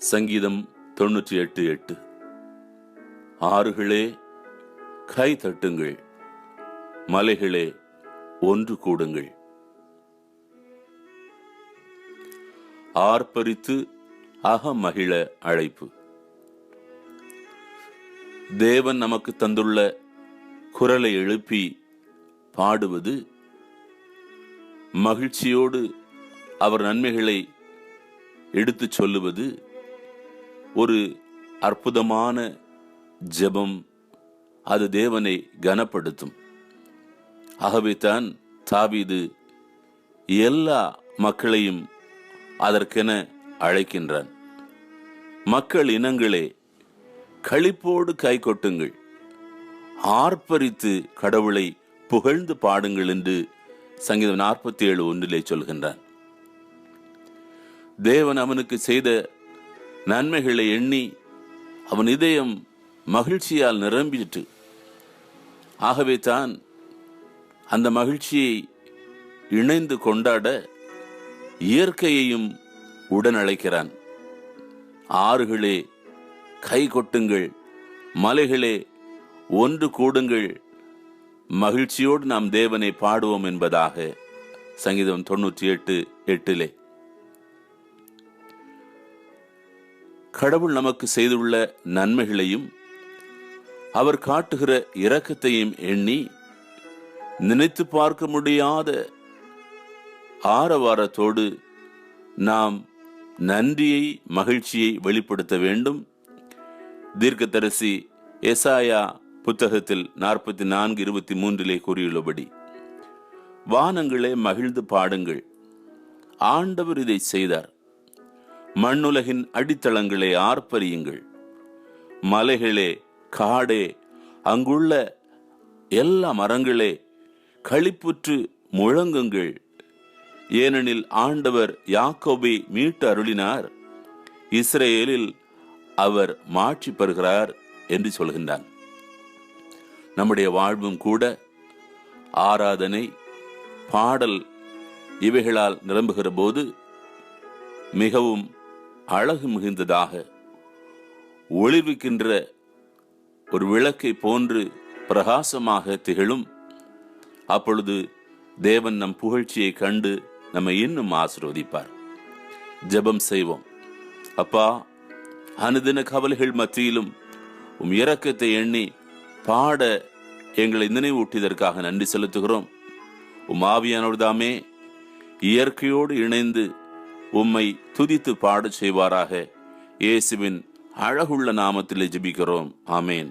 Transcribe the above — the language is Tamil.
சங்கீதம் 98:8. ஆறுகளே கை தட்டுங்கள், மலைகளே ஒன்று கூடுங்கள். ஆர்ப்பரித்து அகமகிழ அழைப்பு. தேவன் நமக்கு தந்துள்ள குரலை எழுப்பி பாடுவது, மகிழ்ச்சியோடு அவர் நன்மைகளை எடுத்துச் சொல்லுவது ஒரு அற்புதமான ஜெபம். அது தேவனை கனப்படுத்தும். ஆகவே தான் தாவீது எல்லா மக்களையும் அதற்கென அழைக்கின்றான். மக்கள் இனங்களே, களிப்போடு கை கொட்டுங்கள், ஆர்ப்பரித்து கடவுளை புகழ்ந்து பாடுங்கள் என்று சங்கீதம் 47:1 சொல்கின்றான். தேவன் அவனுக்கு செய்த நன்மைகளை எண்ணி அவன் இதயம் மகிழ்ச்சியால் நிரம்பிட்டு, ஆகவே தான் அந்த மகிழ்ச்சியை இணைந்து கொண்டாட இயற்கையையும் உடன் அழைக்கிறான். ஆறுகளே கை கொட்டுங்கள், மலைகளே ஒன்று கூடுங்கள், மகிழ்ச்சியோடு நாம் தேவனை பாடுவோம் என்பதாக சங்கீதம் 98:8. கடவுள் நமக்கு செய்துள்ள நன்மைகளையும் அவர் காட்டுகிற இரக்கத்தையும் எண்ணி நினைத்து பார்க்க முடியாத ஆரவாரத்தோடு நாம் நன்றியை, மகிழ்ச்சியை வெளிப்படுத்த வேண்டும். தீர்க்கதரிசி எசாயா புத்தகத்தில் 44:23 கூறியுள்ளபடி, வானங்களே மகிழ்ந்து பாடுங்கள், ஆண்டவர் இதை செய்தார், மண்ணுலகின் அடித்தளங்களே ஆர்ப்பரியுங்கள், மலைகளே காடே அங்குள்ள எல்லா மரங்களே களிப்புற்று முழங்குங்கள், ஏனெனில் ஆண்டவர் யாக்கோபை மீட்டு அருளினார், இஸ்ரேலில் அவர் மாட்சி பெறுகிறார் என்று சொல்கின்றான். நம்முடைய வாழ்வும் கூட ஆராதனை, பாடல் இவைகளால் நிரம்புகிற போது மிகவும் அழகு மிகுந்ததாக, ஒளிர்விக்கின்ற ஒரு விளக்கை போன்று பிரகாசமாக திகழும். அப்பொழுது தேவன் நம் புகழ்ச்சியை கண்டு நம்மை இன்னும் ஆசீர்வதிப்பார். ஜெபம் செய்வோம். அப்பா, அனுதின கவலைகள் மத்தியிலும் உம் இரக்கத்தை எண்ணி பாட எங்களை நினைவூட்டியதற்காக நன்றி செலுத்துகிறோம். உம் ஆவியானவர் தாமே இயற்கையோடு இணைந்து உம்மை துதித்து பாடச் செய்வாராக. இயேசுவின் அழகுள்ள நாமத்திலே ஜெபிக்கிறோம். ஆமேன்.